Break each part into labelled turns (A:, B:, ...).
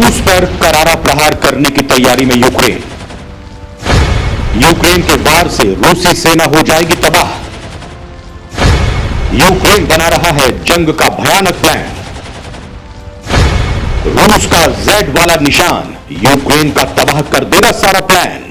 A: रूस पर करारा प्रहार करने की तैयारी में यूक्रेन। यूक्रेन के वार से रूसी सेना हो जाएगी तबाह। यूक्रेन बना रहा है जंग का भयानक प्लान। रूस का जेड वाला निशान यूक्रेन का तबाह कर देगा सारा प्लान।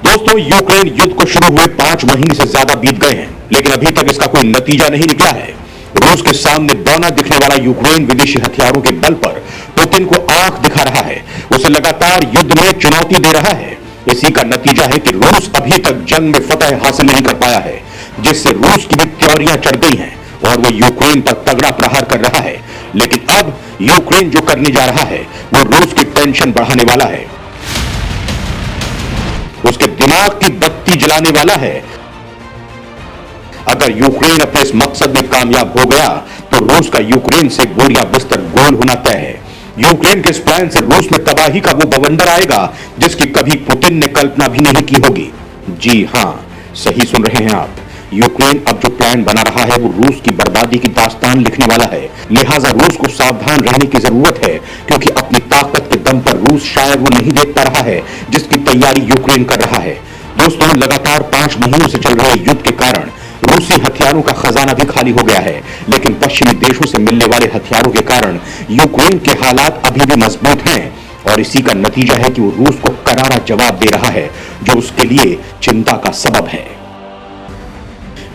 A: दोस्तों, यूक्रेन युद्ध को शुरू हुए 5 महीने से ज्यादा बीत गए हैं, लेकिन अभी तक इसका कोई नतीजा नहीं निकला है। रूस के सामने बौना दिखने वाला यूक्रेन विदेशी हथियारों के बल पर पुतिन को आंख दिखा रहा है, उसे लगातार युद्ध में चुनौती दे रहा है। इसी का नतीजा है कि रूस अभी तक जंग में फतह हासिल नहीं कर पाया है, जिससे रूस की भी त्योरियां चढ़ गई हैं और वो यूक्रेन पर तगड़ा प्रहार कर रहा है। लेकिन अब यूक्रेन जो करने जा रहा है वो रूस की टेंशन बढ़ाने वाला है, उसके दिमाग की बत्ती जलाने वाला है। अगर यूक्रेन अपने इस मकसद में कामयाब हो गया तो रूस का यूक्रेन से बोरिया बिस्तर गोल होना तय है। यूक्रेन के इस प्लान से रूस में तबाही का वो बवंडर आएगा जिसकी कभी पुतिन ने कल्पना भी नहीं की होगी। जी हां, सही सुन रहे हैं आप। यूक्रेन अब जो प्लान बना रहा है वो रूस की बर्बादी की दास्तान लिखने वाला है। लिहाजा रूस को सावधान रहने की जरूरत है, क्योंकि अपनी ताकत के दम पर रूस शायद वो नहीं देख पा रहा है जिसकी तैयारी यूक्रेन कर रहा है। दोस्तों, लगातार 5 महीनों से चल रहे युद्ध के कारण रूसी हथियारों का खजाना भी खाली हो गया है, लेकिन पश्चिमी देशों से मिलने वाले हथियारों के कारण यूक्रेन के हालात अभी भी मजबूत हैं। और इसी का नतीजा है कि वो रूस को करारा जवाब दे रहा है, जो उसके लिए चिंता का सबब है।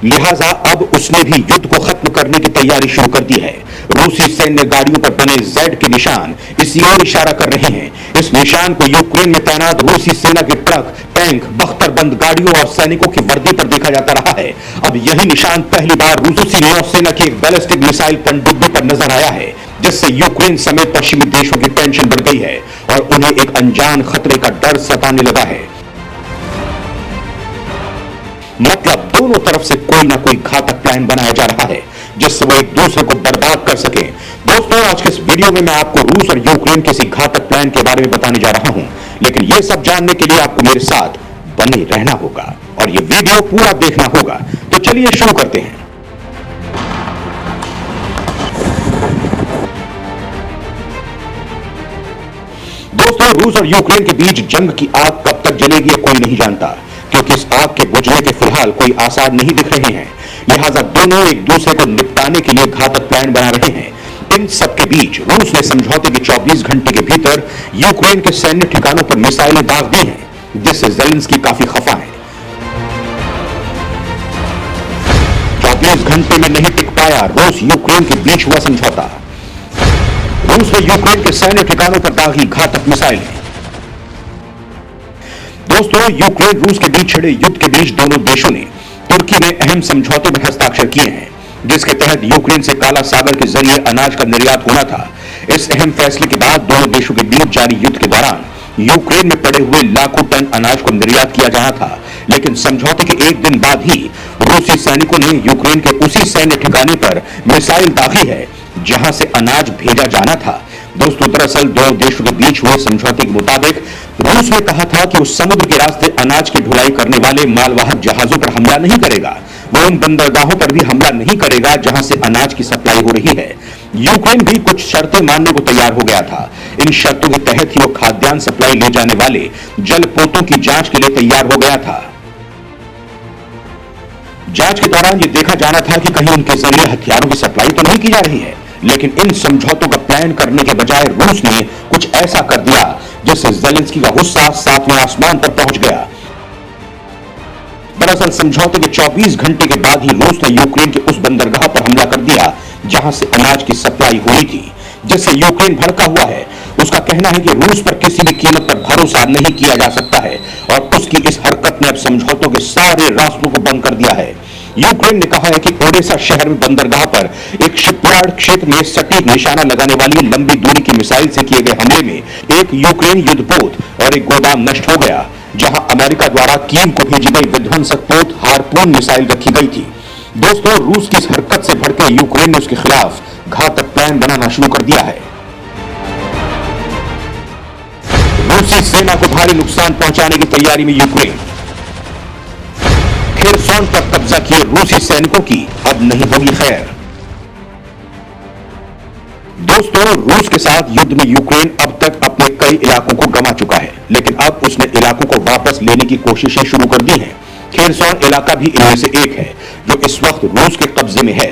A: लिहाजा अब उसने भी युद्ध को खत्म करने की तैयारी शुरू कर दी है। रूसी सैन्य गाड़ियों पर बने जेड के निशान इसी ओर इशारा कर रहे हैं। इस निशान को यूक्रेन में तैनात रूसी सेना के ट्रक, टैंक, बख्तरबंद गाड़ियों और सैनिकों की वर्दी पर देखा जाता रहा है। अब यही निशान पहली बार रूसी नौसेना की एक बैलिस्टिक मिसाइल पनडुब्बी पर नजर आया है, जिससे यूक्रेन समेत पश्चिमी देशों की टेंशन बढ़ गई है और उन्हें एक अनजान खतरे का डर सताने लगा है। मतलब दोनों तरफ से कोई ना कोई घातक प्लान बनाया जा रहा है जिससे वो एक दूसरे को बर्बाद कर सके। दोस्तों, आज के इस वीडियो में मैं आपको रूस और यूक्रेन के इसी घातक प्लान के बारे में बताने जा रहा हूं, लेकिन यह सब जानने के लिए आपको मेरे साथ बने रहना होगा और यह वीडियो पूरा देखना होगा। तो चलिए शुरू करते हैं। दोस्तों, रूस और यूक्रेन के बीच जंग की आग कब तक जलेगी कोई नहीं जानता, क्योंकि इस आग के बुझने के फिलहाल कोई आसार नहीं दिख रहे हैं। लिहाजा दोनों एक दूसरे को निपटाने के लिए घातक प्लान बना रहे हैं। इन सबके बीच रूस ने समझौते के 24 घंटे के भीतर यूक्रेन के सैन्य ठिकानों पर मिसाइलें दाग दी हैं, जिससे ज़ेलेंस्की काफी खफा है। 24 घंटे में नहीं टिक पाया रूस यूक्रेन के बीच हुआ समझौता। रूस ने यूक्रेन के सैन्य ठिकानों पर दागी घातक मिसाइलें। दोस्तों, यूक्रेन रूस के बीच छिड़े युद्ध के बीच दोनों देशों ने तुर्की में अहम समझौते में हस्ताक्षर किए हैं, जिसके तहत यूक्रेन से काला सागर के जरिए अनाज का निर्यात होना था। इस अहम फैसले के बाद दोनों देशों के बीच जारी युद्ध के दौरान यूक्रेन में पड़े हुए लाखों टन अनाज को निर्यात किया जाना था, लेकिन समझौते के एक दिन बाद ही रूसी सैनिकों ने यूक्रेन के उसी सैन्य ठिकाने पर मिसाइल दागी है जहां से अनाज भेजा जाना था। दोस्तों, दरअसल दोनों देशों के बीच हुए समझौते के मुताबिक रूस ने कहा था कि वो समुद्र के रास्ते अनाज की ढुलाई करने वाले मालवाहक जहाजों पर हमला नहीं करेगा, वो उन बंदरगाहों पर भी हमला नहीं करेगा जहां से अनाज की सप्लाई हो रही है। यूक्रेन भी कुछ शर्तें मानने को तैयार हो गया था। इन शर्तों के तहत ही वो खाद्यान्न सप्लाई ले जाने वाले जलपोतों की जांच के लिए तैयार हो गया था। जांच के दौरान ये देखा जाना था कि कहीं उनके जरिए हथियारों की सप्लाई तो नहीं की जा रही है, लेकिन इन समझौतों का प्लान करने के बजाय रूस ने कुछ ऐसा कर दिया जिससे ज़ेलेंस्की का गुस्सा 7वें आसमान पर पहुंच गया। दरअसल समझौते के 24 घंटे के बाद ही रूस ने यूक्रेन के उस बंदरगाह पर हमला कर दिया जहां से अनाज की सप्लाई हुई थी, जिससे यूक्रेन भड़का हुआ है। उसका कहना है कि रूस पर किसी भी कीमत पर भरोसा नहीं किया जा सकता है और उसकी इस हरकत ने अब समझौतों के सारे रास्तों को बंद कर दिया है। यूक्रेन ने कहा है कि ओडेसा शहर में बंदरगाह पर एक शिपयार्ड क्षेत्र में सटीक निशाना लगाने वाली लंबी दूरी की मिसाइल से किए गए हमले में एक यूक्रेन युद्धपोत और एक गोदाम नष्ट हो गया, जहां अमेरिका द्वारा कीव को भेजी गई विध्वंसक पोत हार्पून मिसाइल रखी गई थी। दोस्तों, रूस की इस हरकत से भड़के यूक्रेन ने उसके खिलाफ घातक प्लान बनाना शुरू कर दिया है। रूसी सेना को भारी नुकसान पहुंचाने की तैयारी में यूक्रेन। खेरसॉन पर कब्जा किए रूसी सैनिकों की अब नहीं होगी खैर। दोस्तों, रूस के साथ युद्ध में यूक्रेन अब तक अपने कई इलाकों को गंवा चुका है, लेकिन अब उसने इलाकों को वापस लेने की कोशिशें शुरू कर दी हैं। खेरसॉन इलाका भी इनमें से एक है जो इस वक्त रूस के कब्जे में है।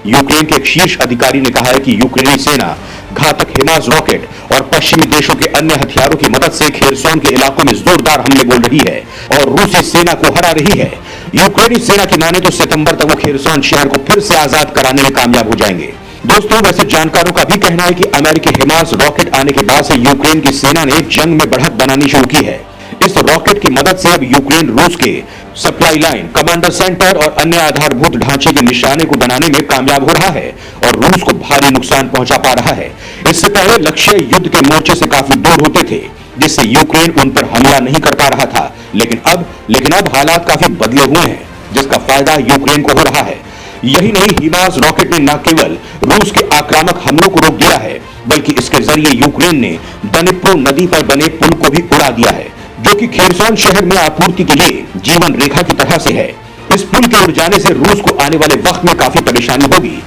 A: यूक्रेन के एक शीर्ष अधिकारी ने कहा है कि यूक्रेनी सेना घातक हिमास रॉकेट और पश्चिमी देशों के अन्य हथियारों की मदद से खेरसॉन के इलाकों में जोरदार हमले बोल रही है और रूसी सेना को हरा रही है। यूक्रेनी सेना की माने तो सितंबर तक वो खेरसॉन शहर को फिर से आजाद कराने में कामयाब हो जाएंगे। दोस्तों, वैसे जानकारों का भी कहना है कि अमेरिकी हिमास रॉकेट आने के बाद से यूक्रेन की सेना ने जंग में बढ़त बनानी शुरू की है। इस रॉकेट की मदद से अब यूक्रेन रूस के सप्लाई लाइन, कमांडर सेंटर और अन्य आधारभूत ढांचे के निशाने को बनाने में कामयाब हो रहा है और रूस को भारी नुकसान पहुंचा पा रहा है। इससे पहले लक्ष्य युद्ध के मोर्चे से काफी दूर होते थे, जिससे यूक्रेन उन पर हमला नहीं कर पा रहा था। लेकिन अब हालात काफी बदले हुए हैं, जिसका फायदा यूक्रेन को हो रहा है। यही नहीं, हिमास रॉकेट ने न केवल रूस के आक्रामक हमलों को रोक दिया है, बल्कि इसके जरिए यूक्रेन ने दनिप्रो नदी पर बने पुल को भी उड़ा दिया है, जो कि खेरसॉन शहर में आपूर्ति के लिए जीवन रेखा की तरह से है। इस पुल के उड़ जाने से रूस को आने वाले वक्त में काफी परेशानी होगी,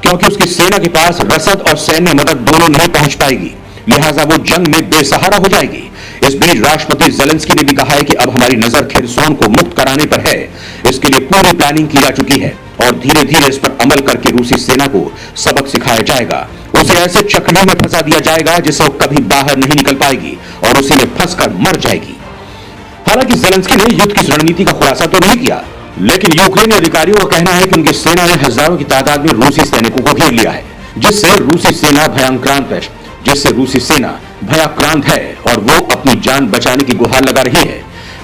A: क्योंकि उसकी सेना के पास रसद और सैन्य मदद दोनों नहीं पहुंच पाएगी, लिहाजा वो जंग में बेसहारा हो जाएगी। इस बीच राष्ट्रपति ज़ेलेंस्की ने भी कहा है कि अब हमारी नजर खेरसॉन को मुक्त कराने पर है। इसके लिए पूरी प्लानिंग की जा चुकी है और धीरे धीरे इस पर अमल करके रूसी सेना को सबक सिखाया जाएगा। उसे ऐसे चक्रव्यूह में फंसा दिया जाएगा जिससे वो कभी बाहर नहीं निकल पाएगी और उसी में फंसकर मर जाएगी। हालांकि ज़ेलेंस्की ने युद्ध की रणनीति का खुलासा तो नहीं किया, लेकिन यूक्रेनी अधिकारियों का कहना है कि उनकी सेना ने हजारों की तादाद में रूसी सैनिकों को घेर लिया है, जिससे रूसी सेना भयाक्रांत है और वो अपनी जान बचाने की गुहार लगा रही है।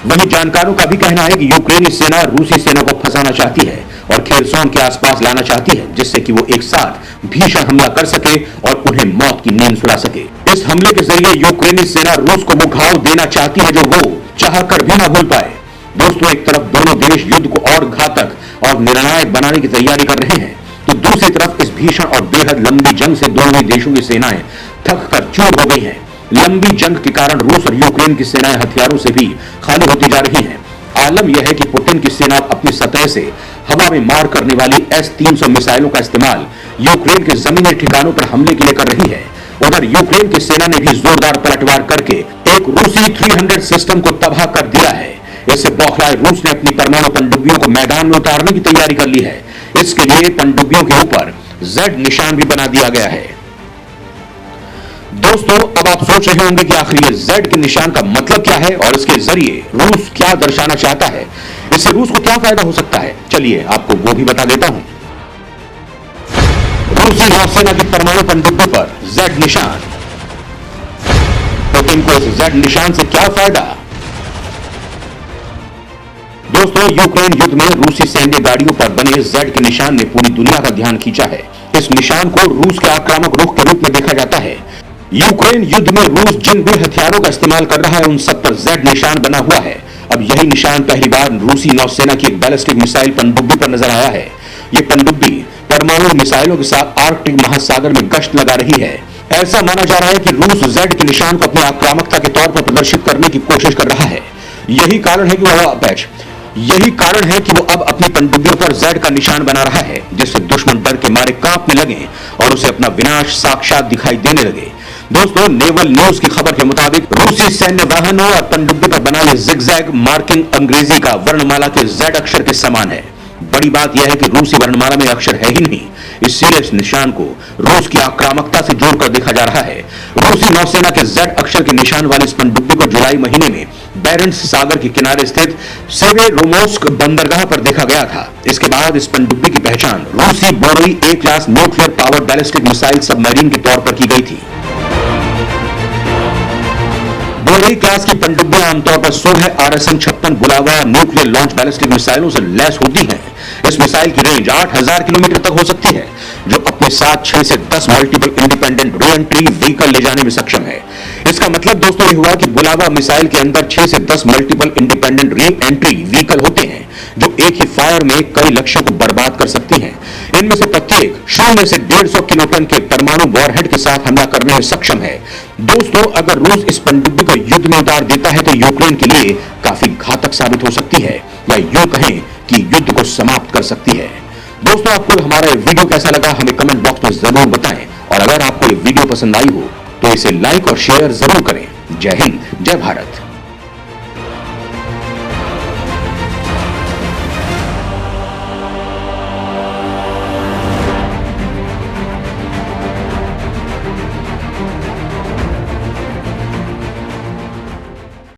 A: वहीं जानकारों का भी कहना है कि यूक्रेनी सेना रूसी सेना को फंसाना चाहती है और खेरसॉन के आसपास लाना चाहती है, जिससे कि वो एक साथ भीषण हमला कर सके और उन्हें मौत की नींद सुला सके। इस हमले के जरिए यूक्रेनी सेना रूस को वो घाव देना चाहती है जो वो चाहकर भी ना भूल पाए। दोस्तों, एक तरफ दोनों देश युद्ध को और घातक और निर्णायक बनाने की तैयारी कर रहे हैं, तो दूसरी तरफ इस भीषण और बेहद लंबी जंग से दोनों देशों की सेनाएं थक कर चूर हो गई हैं। लंबी जंग के कारण रूस और यूक्रेन की सेनाएं हथियारों से भी खाली होती जा रही हैं। आलम यह है कि पुतिन की सेना अपनी सतह से हवा में मार करने वाली S-300 मिसाइलों का इस्तेमाल यूक्रेन के जमीनी ठिकानों पर हमले के लिए कर रही है। उधर यूक्रेन की सेना ने भी जोरदार पलटवार करके एक रूसी 300 सिस्टम को तबाह कर दिया है। इससे बौखलाए रूस ने अपनी परमाणु पनडुब्बियों को मैदान में उतारने की तैयारी कर ली है। इसके लिए पनडुब्बियों के ऊपर Z निशान भी बना दिया गया है। दोस्तों, अब आप सोच रहे होंगे कि आखिर ये Z के निशान का मतलब क्या है और इसके जरिए रूस क्या दर्शाना चाहता है, इससे रूस को क्या फायदा हो सकता है। चलिए आपको वो भी बता देता हूं। रूसी नौसेना की परमाणु पनडुब्बी पर Z निशान। पुतिन को इस Z निशान से क्या फायदा? दोस्तों, यूक्रेन युद्ध में रूसी सैन्य गाड़ियों पर बने Z के निशान ने पूरी दुनिया का ध्यान खींचा है। इस निशान को रूस के आक्रामक रुख के रूप में देखा जाता है। यूक्रेन युद्ध में रूस जिन भी हथियारों का इस्तेमाल कर रहा है उन सब पर Z निशान बना हुआ है। अब यही निशान पहली बार रूसी नौसेना की एक बैलिस्टिक मिसाइल पनडुब्बी पर नजर आया है। ये पनडुब्बी परमाणु मिसाइलों के साथ आर्कटिक महासागर में गश्त लगा रही है। ऐसा माना जा रहा है कि रूस Z के निशान को अपनी आक्रामकता के तौर पर प्रदर्शित करने की कोशिश कर रहा है। यही कारण है कि वो अब अपनी पनडुब्बियों पर Z का निशान बना रहा है, जिससे दुश्मन डर के मारे कांपने लगे और उसे अपना विनाश साक्षात दिखाई देने लगे। दोस्तों, नेवल न्यूज की खबर के मुताबिक रूसी सैन्य वाहनों और पनडुब्बी पर बना यह जिगजैग मार्किंग अंग्रेजी का वर्णमाला के Z अक्षर के समान है। बड़ी बात यह है कि रूसी वर्णमाला में अक्षर है ही नहीं, इसलिए इस निशान को रूस की आक्रामकता से जोड़कर देखा जा रहा है। रूसी नौसेना के Z अक्षर के निशान वाली इस पनडुब्बी को जुलाई महीने में बैरेंट्स सागर के किनारे स्थित सेवेरोमोस्क बंदरगाह पर देखा गया था। इसके बाद इस पनडुब्बी की पहचान रूसी Boroi A class nuclear power ballistic missile submarine के तौर पर की गई थी। बोरोई क्लास की पनडुब्बियां आमतौर पर 16 RSM-56 बुलावा न्यूक्लियर लॉन्च बैलिस्टिक मिसाइलों से लैस होती हैं। इस मिसाइल की रेंज 8000 किलोमीटर तक हो सकती है, जो अपने साथ 6 से 10 multiple independent re entry vehicle ले जाने में सक्षम है। इसका मतलब दोस्तों ये हुआ कि बुलावा मिसाइल के अंदर 6 से 10 multiple independent re entry vehicle होते हैं जो एक ही फायर में कई लक्ष्यों को बर्बाद कर सकती हैं। इनमें से प्रत्येक 0 से 150 किलोटन के परमाणु वॉरहेड के साथ हमला करने में सक्षम है। दोस्तों, अगर रूस इस पनडुब्बी को युद्ध में उतार देता है तो यूक्रेन के लिए काफी घातक साबित हो सकती है, या यूं कहें कि युद्ध को समाप्त कर सकती है। दोस्तों, आपको हमारा ये वीडियो कैसा लगा हमें कमेंट बॉक्स में जरूर बताएं, और अगर आपको ये वीडियो पसंद आई हो तो इसे लाइक और शेयर जरूर करें। जय हिंद, जय भारत।